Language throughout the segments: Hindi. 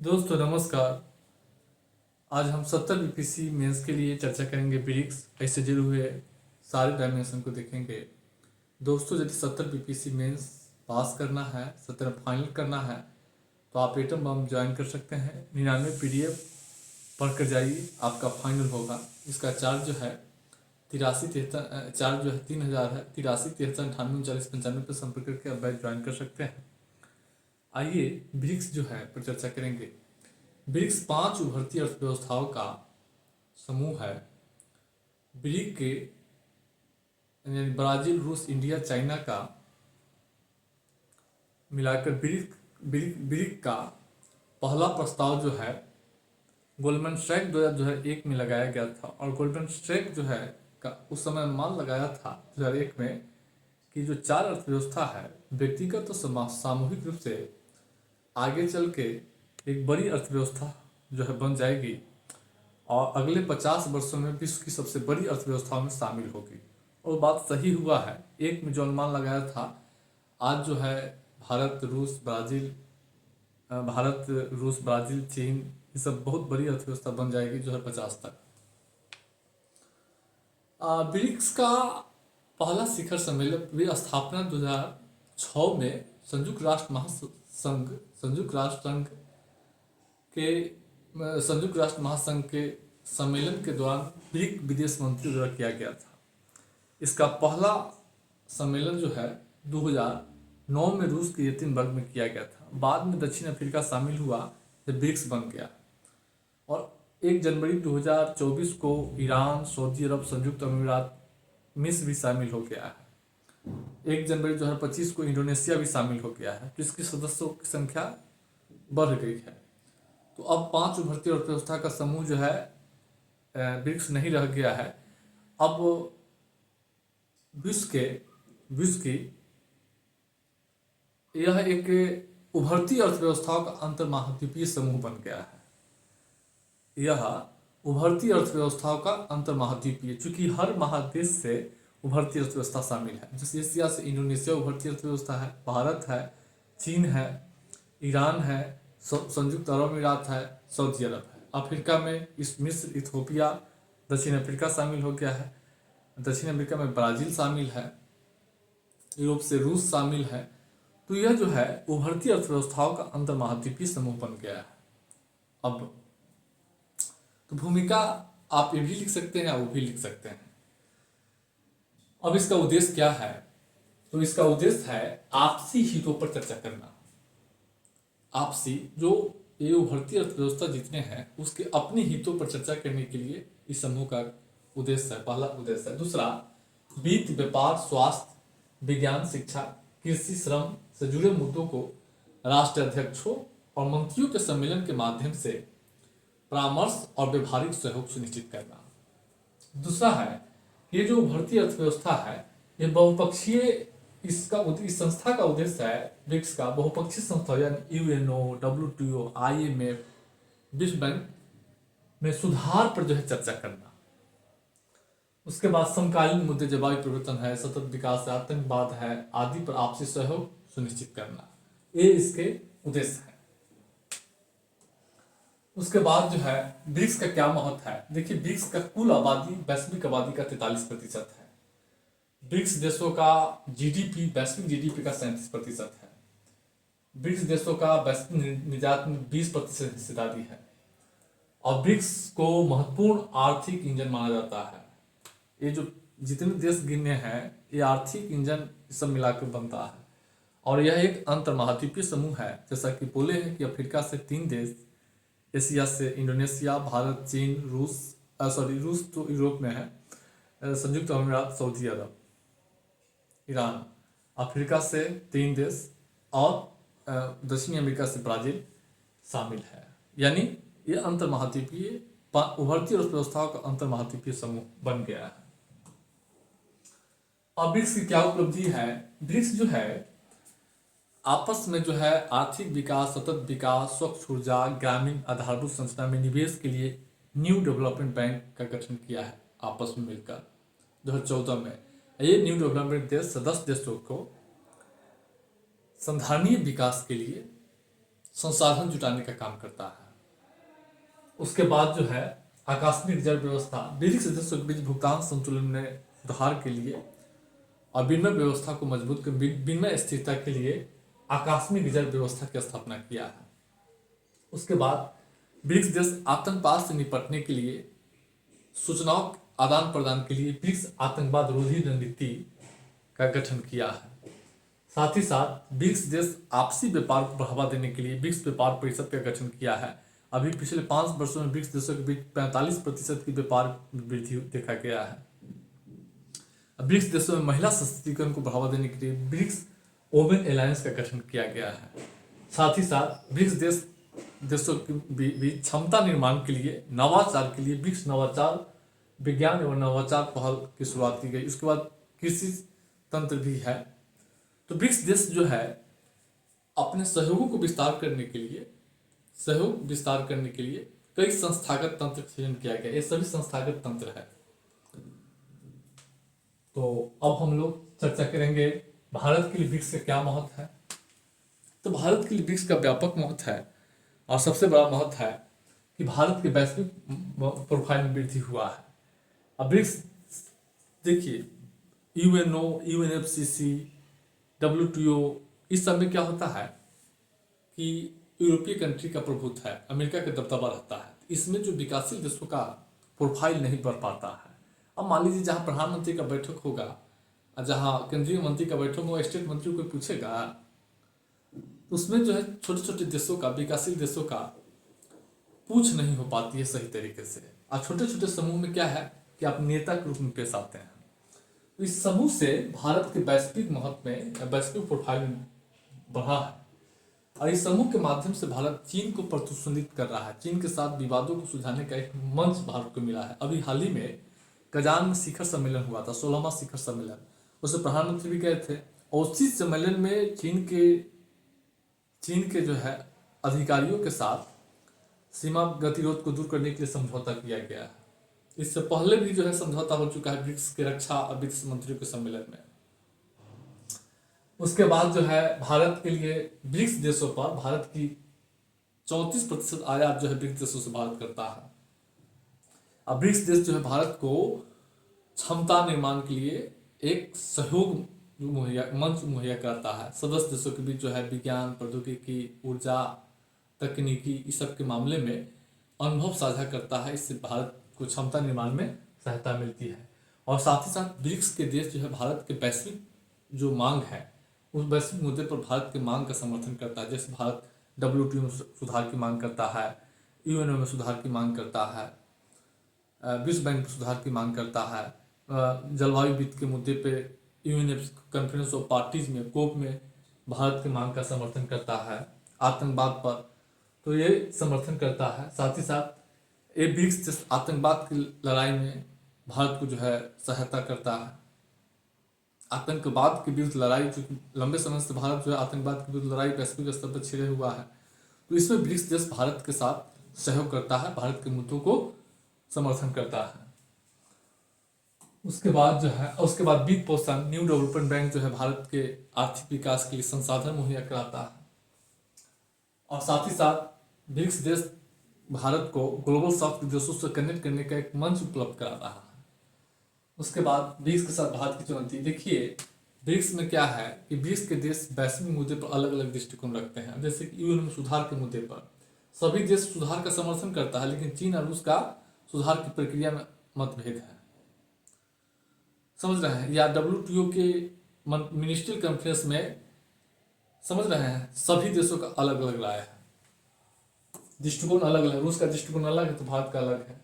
दोस्तों नमस्कार। आज हम 70 बीपीसी मेंस के लिए चर्चा करेंगे। ब्रिक्स ऐसे जुड़े हुए सारे डायमेंशन को देखेंगे। दोस्तों यदि 70 बीपीसी मेंस पास करना है, 70 फाइनल करना है, तो आप एटम बम ज्वाइन कर सकते हैं। 99 पीडीएफ पढ़ कर जाइए, आपका फाइनल होगा। इसका चार्ज जो है 3000 है। 83 73 98 49 95 पर संपर्क करके आप बैच ज्वाइन कर सकते हैं। आइए ब्रिक्स जो है पर चर्चा करेंगे। ब्रिक्स 5 उभरती अर्थव्यवस्थाओं का समूह है। ब्रिक के यानी ब्राजील, रूस, इंडिया, चाइना का मिलाकर ब्रिक ब्रिक ब्रिक का पहला प्रस्ताव जो है गोल्डमैन सैक 2001 में लगाया गया था। और गोल्डमैन सैक जो है का उस समय अनुमान लगाया था 2001 में कि जो 4 अर्थव्यवस्था है व्यक्तिगत तो सामूहिक रूप से आगे चल के एक बड़ी अर्थव्यवस्था जो है बन जाएगी और अगले 50 वर्षों में विश्व की सबसे बड़ी अर्थव्यवस्थाओं में शामिल होगी। और बात सही हुआ है। एक में जो अनुमान लगाया था, आज जो है भारत, रूस, ब्राज़ील, चीन, ये सब बहुत बड़ी अर्थव्यवस्था बन जाएगी 2050 तक। ब्रिक्स का पहला शिखर सम्मेलन भी स्थापना 2006 में संयुक्त राष्ट्र महासंघ के सम्मेलन के दौरान ब्रिक विदेश मंत्री द्वारा किया गया था। इसका पहला सम्मेलन जो है 2009 में रूस के एथेंसबर्ग में किया गया था। बाद में दक्षिण अफ्रीका शामिल हुआ जब ब्रिक्स बन गया। और 1 जनवरी 2024 को ईरान, सऊदी अरब, संयुक्त अमीरात, मिस्र भी शामिल हो गया है। 1 जनवरी 2025 को इंडोनेशिया भी शामिल हो गया है, जिसकी सदस्यों की संख्या बढ़ गई है। तो अब 5 उभरती अर्थव्यवस्था का समूह जो है ब्रिक्स नहीं रह गया है। अब विश्व की यह एक उभरती अर्थव्यवस्थाओं का अंतर्महाद्वीपीय समूह बन गया है। यह उभरती अर्थव्यवस्थाओं का अंतर्महाद्वीपीय, चूंकि हर महादेश से उभरती अर्थव्यवस्था शामिल है। जैसे एशिया से इंडोनेशिया उभरती अर्थव्यवस्था है, भारत है, चीन है, ईरान है, संयुक्त अरब अमीरात है, सऊदी अरब है। अफ्रीका में मिस्र, इथियोपिया, दक्षिण अफ्रीका शामिल हो गया है। दक्षिण अमेरिका में ब्राज़ील शामिल है। यूरोप से रूस शामिल है। तो यह जो है उभरती अर्थव्यवस्थाओं का अंतर्महाद्वीपीय समूह बन गया है। अब तो भूमिका आप ये भी लिख सकते हैं, वो भी लिख सकते हैं। अब इसका उद्देश्य क्या है? तो इसका उद्देश्य है आपसी हितों पर चर्चा करना। आपसी जो ये उभरती अर्थव्यवस्था जितने हैं उसके अपने हितों पर चर्चा करने के लिए इस समूह का उद्देश्य है, पहला उद्देश्य है। दूसरा, वित्त, व्यापार, स्वास्थ्य, विज्ञान, शिक्षा, कृषि, श्रम से जुड़े मुद्दों को राष्ट्राध्यक्षों और मंत्रियों के सम्मेलन के माध्यम से परामर्श और व्यवहारिक सहयोग सुनिश्चित करना। दूसरा है, ये जो उभरती अर्थव्यवस्था है ये बहुपक्षीय, इस संस्था का उद्देश्य है ब्रिक्स का बहुपक्षीय संस्था यानी यूएनओ, WTO, IMF, विश्व बैंक में सुधार पर जो है चर्चा करना। उसके बाद समकालीन मुद्दे, जलवायु परिवर्तन है, सतत विकास है, आतंकवाद है आदि पर आपसी सहयोग सुनिश्चित करना, ये इसके उद्देश्य है। उसके बाद जो है ब्रिक्स का क्या महत्व है? देखिए, ब्रिक्स का कुल आबादी वैश्विक आबादी का 43% है। ब्रिक्स देशों का जीडीपी वैश्विक जीडीपी का 37% है। ब्रिक्स देशों का वैश्विक निर्यात में 20% हिस्सेदारी है। और ब्रिक्स को महत्वपूर्ण आर्थिक इंजन माना जाता है। ये जो जितने देश गिने हैं ये आर्थिक इंजन सब मिलाकर बनता है। और यह एक अंतर्महाद्वीपीय समूह है। जैसा कि बोले हैं कि अफ्रीका से 3 देश, एशिया से इंडोनेशिया, भारत, चीन, रूस तो यूरोप में है, संयुक्त अमीरात, सऊदी अरब, ईरान। अफ्रीका से 3 देश और दक्षिणी अमेरिका से ब्राज़ील शामिल है। यानी ये अंतर्महाद्वीपीय उभरती अर्थव्यवस्थाओं का अंतर्महाद्वीपीय समूह बन गया है। अब ब्रिक्स की क्या उपलब्धि है? ब्रिक्स जो है आपस में जो है आर्थिक विकास, सतत विकास, स्वच्छ ऊर्जा, ग्रामीण आधारभूत संरचना में निवेश के लिए न्यू डेवलपमेंट बैंक का गठन किया है आपस में मिलकर 2014 में। ये न्यू डेवलपमेंट देश सदस्य देशों को संधारणीय विकास के लिए संसाधन जुटाने का काम करता है। उसके बाद जो है आकस्मिक रिजर्व व्यवस्था, ब्रिक्स देशों के बीच भुगतान संतुलन में सुधार के लिए और विनिमय व्यवस्था को मजबूत कर विनिमय स्थिरता के लिए आकस्मिक रिजर्व व्यवस्था की स्थापना किया है। उसके बाद ब्रिक्स देश आतंकवाद से निपटने के लिए सूचनाओं आदान प्रदान के लिए ब्रिक्स आतंकवाद रोधी रणनीति का गठन किया है। साथ ही साथ ब्रिक्स देश आपसी व्यापार को बढ़ावा देने के लिए ब्रिक्स व्यापार परिषद का गठन किया है। अभी पिछले 5 वर्षों में ब्रिक्स देशों के बीच 45% की व्यापार वृद्धि देखा गया है। ब्रिक्स देशों में महिला सशक्तिकरण को बढ़ावा देने के लिए ब्रिक्स वोमेन अलायंस का गठन किया गया है। साथ ही साथ ब्रिक्स देशों के बीच क्षमता निर्माण के लिए नवाचार के लिए ब्रिक्स नवाचार विज्ञान एवं नवाचार पहल की शुरुआत की गई। उसके बाद कृषि तंत्र भी है। तो ब्रिक्स देश जो है अपने सहयोगों को विस्तार करने के लिए कई संस्थागत तंत्र का सृजन किया गया। ये सभी संस्थागत तंत्र है। तो अब हम लोग चर्चा करेंगे भारत के लिए ब्रिक्स का क्या महत्व है। तो भारत के लिए ब्रिक्स का व्यापक महत्व है और सबसे बड़ा महत्व है कि भारत के वैश्विक प्रोफाइल में वृद्धि हुआ है। अब ब्रिक्स देखिए यूएनओ, यूएनएफसीसी, WTO, इस सब में क्या होता है कि यूरोपीय कंट्री का प्रभुत्व है, अमेरिका का दबदबा रहता है। इसमें जो विकासशील देशों का प्रोफाइल नहीं बढ़ पाता है। अब मान लीजिए जहाँ प्रधानमंत्री का बैठक होगा और जहाँ केंद्रीय मंत्री का बैठक होगा, स्टेट मंत्री को पूछेगा तो उसमें जो है छोटे छोटे देशों का, विकासशील देशों का पूछ नहीं हो पाती है सही तरीके से। और छोटे छोटे समूह में क्या है कि आप नेता के रूप में पेश आते हैं। तो इस समूह से भारत के वैश्विक महत्व में, वैश्विक प्रोफाइल में बढ़ा है। और इस समूह के माध्यम से भारत चीन को प्रतिद्वंदित कर रहा है। चीन के साथ विवादों को सुलझाने का एक मंच भारत को मिला है। अभी हाल ही में कजान में शिखर सम्मेलन हुआ था, 16वां शिखर सम्मेलन। उससे प्रधानमंत्री भी गए थे और उसी सम्मेलन में चीन के जो है अधिकारियों के साथ सीमा गतिरोध को दूर करने के लिए समझौता किया गया है। इससे पहले भी जो है समझौता हो चुका है ब्रिक्स के रक्षा और वित्त मंत्रियों के सम्मेलन में। उसके बाद जो है भारत के लिए ब्रिक्स देशों पर भारत की 34% आयात जो है ब्रिक्स देशों से भारत करता है। अब ब्रिक्स देश जो है भारत को क्षमता निर्माण के लिए एक सहयोग मंच मुहैया कराता है। सदस्य देशों के बीच जो है विज्ञान, प्रौद्योगिकी, ऊर्जा, तकनीकी, इस सब के मामले में अनुभव साझा करता है। इससे भारत को क्षमता निर्माण में सहायता मिलती है। और साथ ही साथ ब्रिक्स के देश जो है भारत के वैश्विक जो मांग है उस वैश्विक मुद्दे पर भारत के मांग का समर्थन करता है। जैसे भारत WTO में सुधार की मांग करता है, यूएनओ में सुधार की मांग करता है, विश्व बैंक में सुधार की मांग करता है, जलवायु वित्त के मुद्दे पे यूएनएफ कॉन्फ्रेंस ऑफ पार्टीज में, कोप में भारत की मांग का समर्थन करता है। आतंकवाद पर तो ये समर्थन करता है। साथ ही साथ ये ब्रिक्स आतंकवाद की लड़ाई में भारत को जो है सहायता करता है। आतंकवाद के विरुद्ध लड़ाई, चूंकि लंबे समय से भारत जो है आतंकवाद के विरुद्ध लड़ाई वैश्विक स्तर पर छिड़े हुआ है, तो इसमें ब्रिक्स देश भारत के साथ सहयोग करता है, भारत के मुद्दों को समर्थन करता है। उसके बाद वित्त पोषण, न्यू डेवलपमेंट बैंक जो है भारत के आर्थिक विकास के लिए संसाधन मुहैया कराता है। और साथ ही साथ ब्रिक्स देश भारत को ग्लोबल साउथ के देशों से कनेक्ट करने का एक मंच उपलब्ध करा रहा है। उसके बाद ब्रिक्स के साथ भारत की चुनौती देखिए, ब्रिक्स में क्या है कि ब्रिक्स के देश वैश्विक मुद्दे पर अलग अलग दृष्टिकोण रखते हैं। जैसे कि यूएन में सुधार के मुद्दे पर सभी देश सुधार का समर्थन करता है, लेकिन चीन और रूस का सुधार की प्रक्रिया में मतभेद है, समझ रहे हैं। या WTO के मिनिस्ट्रियल कॉन्फ्रेंस में, समझ रहे हैं, सभी देशों का अलग अलग राय है, दृष्टिकोण अलग अलग। रूस का दृष्टिकोण अलग है तो भारत का अलग है।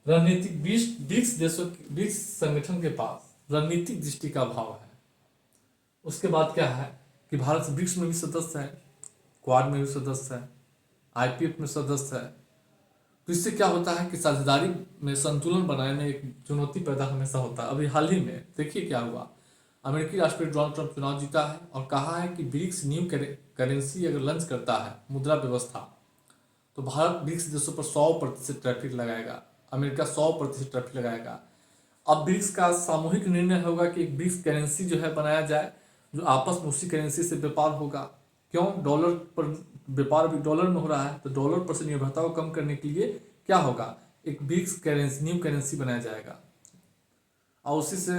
रणनीतिक ब्रिक्स संगठन के पास रणनीतिक दृष्टि का अभाव है। उसके बाद क्या है कि भारत ब्रिक्स में भी सदस्य है, क्वाड में भी सदस्य है, IPF में सदस्य है। तो इससे क्या होता है कि साझेदारी में संतुलन बनाने में एक चुनौती पैदा हमेशा होता है। अभी हाल ही में देखिए क्या हुआ, अमेरिकी राष्ट्रपति डोनाल्ड ट्रंप चुनाव जीता है और कहा है कि ब्रिक्स न्यू करेंसी अगर लॉन्च करता है, मुद्रा व्यवस्था, तो भारत ब्रिक्स देशों पर 100% टैरिफ लगाएगा, अमेरिका 100% टैरिफ लगाएगा। अब ब्रिक्स का सामूहिक निर्णय होगा कि एक ब्रिक्स करेंसी जो है बनाया जाए, जो आपस में उसी करेंसी से व्यापार होगा। क्यों? डॉलर पर व्यापार भी डॉलर में हो रहा है, तो डॉलर पर से निर्भरता को कम करने के लिए क्या होगा, एक ब्रिक्स करेंसी, न्यू करेंसी बनाया जाएगा। और उसी से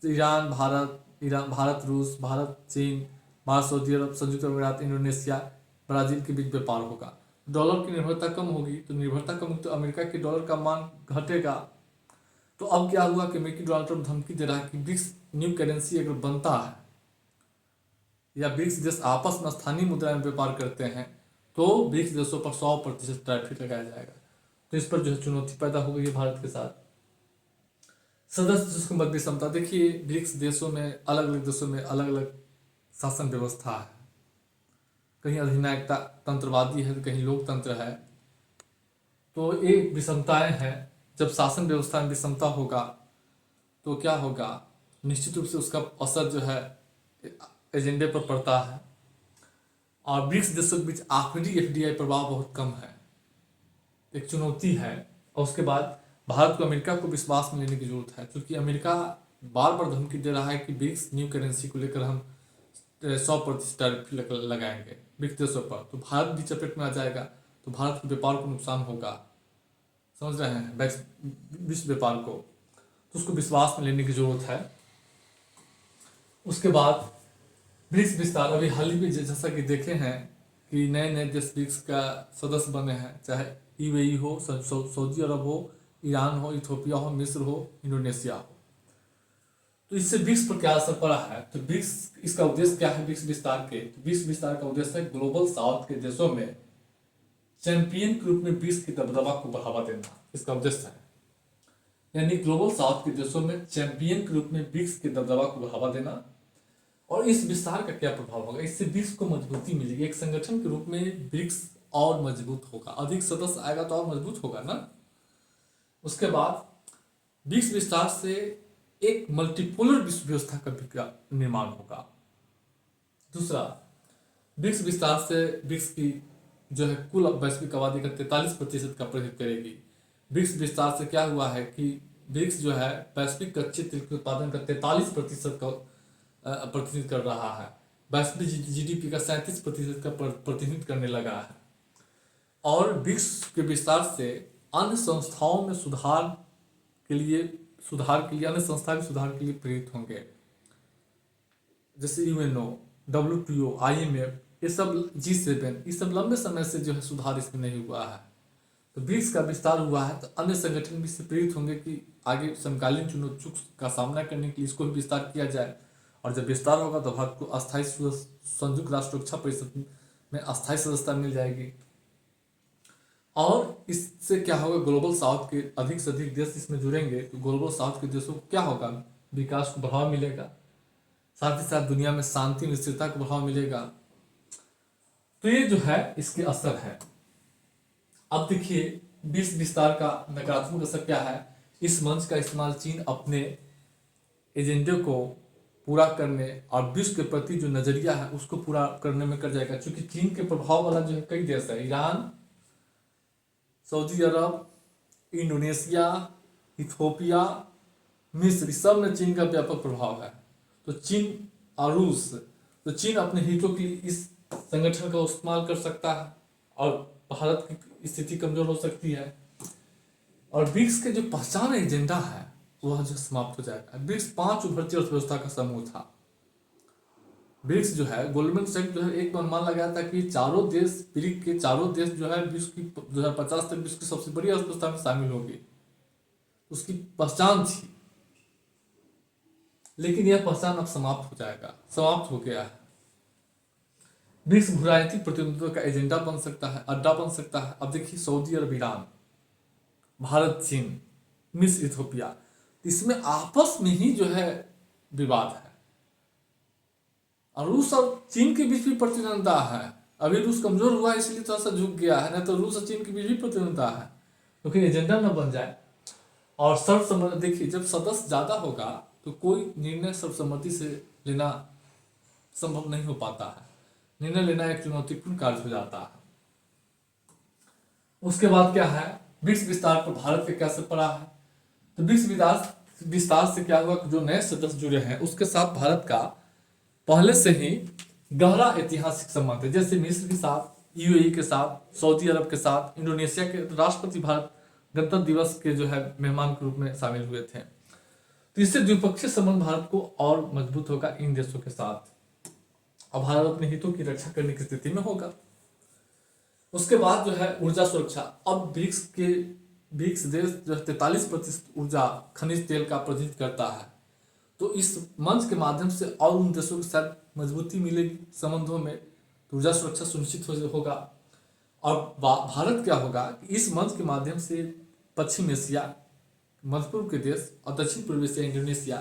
ईरान भारत, रूस, भारत, चीन, भारत, सऊदी अरब, संयुक्त अरब अमीरात, इंडोनेशिया, ब्राजील के बीच व्यापार होगा। डॉलर की निर्भरता कम होगी, तो निर्भरता कम होगी तो अमेरिका के डॉलर का मान घटेगा। तो अब क्या हुआ कि अमेरिकी डोनाल्ड ट्रंप धमकी दे रहा है कि ब्रिक्स न्यू करेंसी अगर बनता है या ब्रिक्स देश आपस में स्थानीय मुद्रा में व्यापार करते हैं तो ब्रिक्स देशों पर 100% टैरिफ लगाया जाएगा। तो इस पर जो है चुनौती पैदा हो गई है भारत के साथ। सदस्य देशों की मत विषमता, देखिए ब्रिक्स देशों में अलग अलग देशों में अलग अलग शासन व्यवस्था है, कहीं अधिनायकता तंत्रवादी है तो कहीं लोकतंत्र है। तो ये विषमताएं हैं। जब शासन व्यवस्था में विषमता होगा तो क्या होगा, निश्चित रूप से उसका असर जो है एजेंडे पर पड़ता है। और ब्रिक्स देशों के बीच आखिरी एफडीआई प्रभाव बहुत कम है, एक चुनौती है। और उसके बाद भारत को अमेरिका को विश्वास में लेने की जरूरत है, क्योंकि अमेरिका बार बार धमकी दे रहा है कि ब्रिक्स न्यू करेंसी को लेकर हम 100% टैरिफ लगाएंगे ब्रिक्स देशों पर, तो भारत भी चपेट में आ जाएगा, तो भारत के व्यापार को नुकसान होगा, समझ रहे हैं, विश्व व्यापार को। तो उसको विश्वास में लेने की जरूरत है। उसके बाद ब्रिक्स विस्तार, अभी हाल ही में जैसा कि देखे हैं कि नए नए देश ब्रिक्स का सदस्य बने हैं, चाहे यूएई हो, सऊदी अरब हो, ईरान हो, इथोपिया हो, मिस्र हो, इंडोनेशिया हो। तो इससे ब्रिक्स पर क्या असर पड़ा है, तो ब्रिक्स, इसका उद्देश्य क्या है ब्रिक्स विस्तार के, तो ब्रिक्स विस्तार का उद्देश्य है ग्लोबल साउथ के देशों में चैंपियन के रूप में ब्रिक्स की दबदबा को बढ़ावा देना, इसका उद्देश्य है। यानी ग्लोबल साउथ के देशों में चैंपियन के रूप में ब्रिक्स के दबदबा को बढ़ावा देना। और इस विस्तार का क्या प्रभाव होगा, इससे ब्रिक्स को मजबूती मिलेगी, एक संगठन के रूप में ब्रिक्स और मजबूत होगा, अधिक सदस्य आएगा तो और मजबूत होगा ना। उसके बाद ब्रिक्स विस्तार से एक मल्टीपोलर विश्व व्यवस्था का निर्माण होगा। दूसरा, ब्रिक्स विस्तार से ब्रिक्स की जो है कुल वैश्विक आबादी का 43% का प्रतिनिधित्व करेगी। ब्रिक्स विस्तार से क्या हुआ है कि ब्रिक्स जो है वैश्विक कच्चे तेल के उत्पादन का 43% का प्रतिनिधित्व कर रहा है, वैश्विक जीडीपी का 37% का प्रतिनिधित्व करने लगा है। और ब्रिक्स के विस्तार से अन्य संस्थाओं में सुधार के लिए अन्य संस्था भी सुधार के लिए प्रेरित होंगे, जैसे यूएनओ, डब्ल्यूटीओ, आईएमएफ, ये सब G7, ये सब लंबे समय से जो है सुधार इसमें नहीं हुआ है। तो ब्रिक्स का विस्तार हुआ है तो अन्य संगठन भी इससे प्रेरित होंगे कि आगे समकालीन चुनौतियों का सामना करने के लिए इसको भी विस्तार किया जाए। और जब विस्तार होगा तो भारत को अस्थायी संयुक्त राष्ट्र सुरक्षा परिषद में अस्थायी सदस्यता मिल जाएगी। और इससे क्या होगा, ग्लोबल साउथ के अधिक से अधिक देश इसमें जुड़ेंगे तो ग्लोबल साउथ के देशों को क्या होगा, विकास को बढ़ावा मिलेगा, साथ ही साथ दुनिया में शांति स्थिरता को बढ़ावा मिलेगा। तो ये जो है इसके असर है। अब देखिए ब्रिक्स विस्तार का नकारात्मक असर क्या है। इस मंच का इस्तेमाल चीन अपने एजेंडे को पूरा करने और विश्व के प्रति जो नजरिया है उसको पूरा करने में कर जाएगा, क्योंकि चीन के प्रभाव वाला जो है कई देश है, ईरान, सऊदी अरब, इंडोनेशिया, इथोपिया, मिस्र, सब में चीन का व्यापक प्रभाव है। तो चीन और रूस, तो चीन अपने हितों के लिए इस संगठन का इस्तेमाल कर सकता है और भारत की स्थिति कमजोर हो सकती है। और ब्रिक्स के जो पहचान एजेंडा है वह जो समाप्त हो जाएगा। ब्रिक्स 5 उभरती अर्थव्यवस्था का समूह था। ब्रिक्स जो है, गोल्डमैन सैक्स जो है एक अनुमान लगाया था कि चारों देश, ब्रिक्स के चारों देश जो है विश्व की 2050 तक विश्व की सबसे बड़ी अर्थव्यवस्था में शामिल होगी, उसकी पहचान थी। लेकिन यह पहचान अब समाप्त हो जाएगा, समाप्त हो गया है। ब्रिक्स भूराजनीतिक प्रतिनिधित्व का एजेंडा बन सकता है, अड्डा बन सकता है। अब देखिए सऊदी अरब, ईरान, भारत, चीन, मिस्र, इथोपिया, इसमें आपस में ही जो है विवाद है। और रूस और चीन के बीच भी प्रतिद्वंद्विता है। अभी रूस कमजोर हुआ है इसलिए थोड़ा सा झुक गया है, नहीं तो रूस और चीन के बीच भी प्रतिद्वंद्विता है, क्योंकि एजेंडा न बन जाए। और सर्वसम्मति, देखिए जब सदस्य ज्यादा होगा तो कोई निर्णय सर्वसम्मति से लेना संभव नहीं हो पाता है, निर्णय लेना एक चुनौतीपूर्ण कार्य हो जाता है। उसके बाद क्या है, ब्रिक्स विस्तार पर भारत के क्या असर पड़ा है। तो ब्रिक्स विस्तार से क्या हुआ, जो नए सदस्य जुड़े हैं उसके साथ भारत का पहले से ही गहरा ऐतिहासिक संबंध है, जैसे मिस्र के साथ, यूएई के साथ, सऊदी अरब के साथ, इंडोनेशिया के राष्ट्रपति भारत गणतंत्र दिवस के जो है मेहमान के रूप में शामिल हुए थे। तो इससे द्विपक्षीय संबंध भारत को और मजबूत होगा इन देशों के साथ, और भारत अपने हितों की रक्षा करने की स्थिति में होगा। उसके बाद जो है ऊर्जा सुरक्षा। अब ब्रिक्स देश जो 43% ऊर्जा खनिज तेल का प्रतिनिधित्व करता है, तो इस मंच के माध्यम से और उन देशों के साथ मजबूती मिलेगी संबंधों में, तो ऊर्जा सुरक्षा सुनिश्चित होगा। और भारत क्या होगा कि इस मंच के माध्यम से पश्चिम एशिया, मध्य पूर्व के देश और दक्षिण पूर्व एशिया, इंडोनेशिया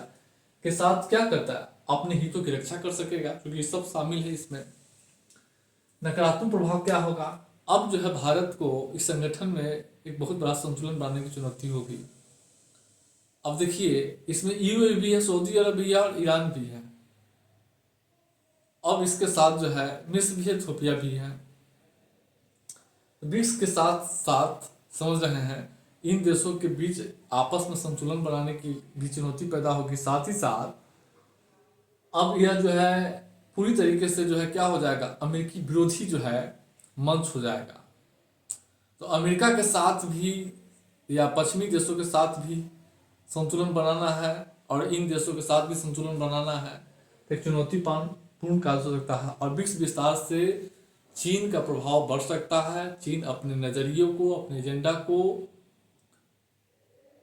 के साथ क्या करता है, अपने हितों की रक्षा कर सकेगा, क्योंकि सब शामिल है इसमें। नकारात्मक प्रभाव क्या होगा, अब जो है भारत को इस संगठन में एक बहुत बड़ा संतुलन बनाने की चुनौती होगी। अब देखिए, इसमें यूएई भी है, सऊदी अरब भी है और ईरान भी है। अब इसके साथ जो है मिस्र भी है, इथियोपिया भी है। ब्रिक्स के साथ साथ समझ रहे हैं इन देशों के बीच आपस में संतुलन बनाने की भी चुनौती पैदा होगी। साथ ही साथ अब यह जो है पूरी तरीके से जो है क्या हो जाएगा, अमेरिकी विरोधी जो है मंच हो जाएगा। तो अमेरिका के साथ भी या पश्चिमी देशों के साथ भी संतुलन बनाना है और इन देशों के साथ भी संतुलन बनाना है, तो एक चुनौतीपूर्ण कार्य हो सकता है। और ब्रिक्स विस्तार से चीन का प्रभाव बढ़ सकता है। चीन अपने नजरियों को, अपने एजेंडा को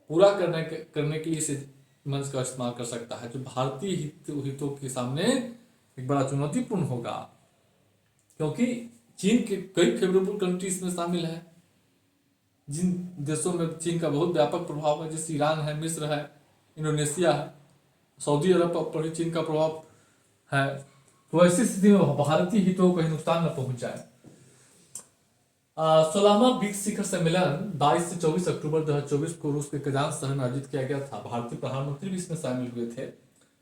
पूरा करने के लिए इस मंच का इस्तेमाल कर सकता है, जो भारतीय हितों के सामने एक बड़ा चुनौतीपूर्ण होगा, क्योंकि चीन के कई फेवरेबल कंट्रीज में शामिल है। जिन देशों में चीन का बहुत व्यापक प्रभाव है, जैसे ईरान है, मिस्र है, इंडोनेशिया है, सऊदी अरब पर चीन का प्रभाव है। तो ऐसी स्थिति में भारतीय हितों को कहीं नुकसान न पहुंच जाए। 16वां ब्रिक्स शिखर सम्मेलन 22 से 24 अक्टूबर 2024 को रूस के कजान शहर में आयोजित किया गया था। भारतीय प्रधानमंत्री भी इसमें शामिल हुए थे।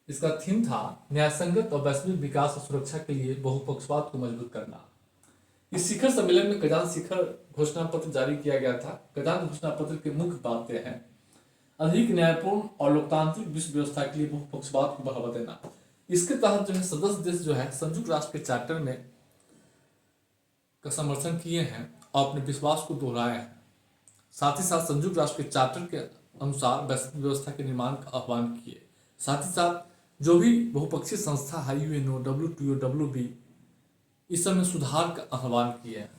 इसका थीम था न्यायसंगत और वैश्विक विकास और सुरक्षा के लिए बहुपक्षवाद को मजबूत करना। इस शिखर सम्मेलन में कजान शिखर घोषणा पत्र जारी किया गया था। कजान घोषणा पत्र की मुख्य बातें हैं अधिक न्यायपूर्ण और लोकतांत्रिक विश्व व्यवस्था के लिए बहुपक्षवाद को बढ़ावा देना। इसके तहत जो है सदस्य देश जो है संयुक्त राष्ट्र के चार्टर में का समर्थन किए हैं और अपने विश्वास को दोहराए हैं। साथ ही साथ संयुक्त राष्ट्र के चार्टर के अनुसार वैश्विक व्यवस्था के निर्माण का आह्वान किए। साथ ही साथ जो भी बहुपक्षीय संस्था है, यूएनओ, WTO, WB, इस सब में सुधार का आह्वान किए हैं।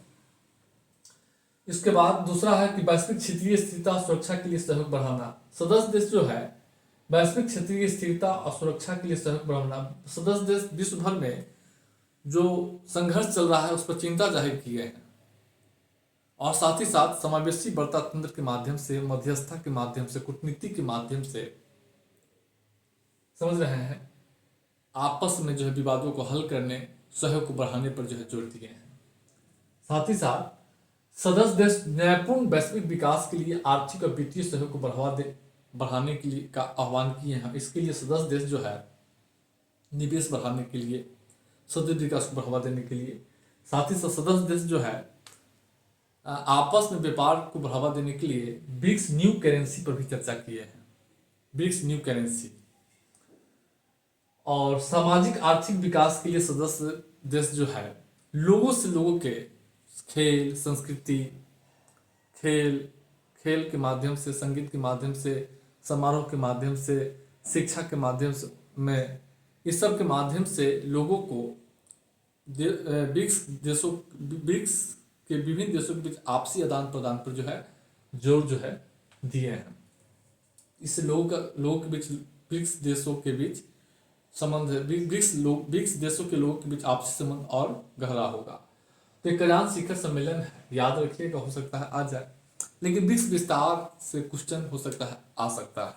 इसके बाद दूसरा है कि वैश्विक क्षेत्रीय स्थिरता और सुरक्षा के लिए सहयोग बढ़ाना। सदस्य देश जो है वैश्विक क्षेत्रीय स्थिरता और सुरक्षा के लिए सहयोग बढ़ाना। सदस्य देश विश्व भर में जो संघर्ष चल रहा है उस पर चिंता जाहिर की है, और साथ ही साथ समावेशी वार्ता तंत्र के माध्यम से, मध्यस्थता के माध्यम से, कूटनीति के माध्यम से, समझ रहे हैं, आपस में जो है विवादों को हल करने, सहयोग को बढ़ाने पर जो है जोर दिए हैं। साथ ही साथ सदस्य देश न्यायपूर्ण वैश्विक विकास के लिए आर्थिक और वित्तीय सहयोग को बढ़ाने के लिए का आह्वान किए हैं। इसके लिए सदस्य देश जो है निवेश बढ़ाने के लिए, सतत विकास को बढ़ावा देने के लिए, साथ ही साथ सदस्य देश जो है आपस में व्यापार को बढ़ावा देने के लिए ब्रिक्स न्यू करेंसी पर भी चर्चा किए हैं। ब्रिक्स न्यू करेंसी और सामाजिक आर्थिक विकास के लिए सदस्य देश जो है लोगों से लोगों के खेल, संस्कृति, खेल के माध्यम से, संगीत के माध्यम से, समारोह के माध्यम से, शिक्षा के माध्यम से में, इस सब के माध्यम से लोगों को ब्रिक्स के विभिन्न देशों के बीच आपसी आदान प्रदान पर जो है जोर जो है दिए हैं। इससे लोगों के बीच, ब्रिक्स देशों के बीच संबंध, ब्रिक्स देशों के लोगों के बीच आपसी संबंध और गहरा होगा। तो एक कजान शिखर सम्मेलन है, याद रखिएगा, हो सकता है आ जाए, लेकिन ब्रिक्स विस्तार से क्वेश्चन हो सकता है आ सकता है।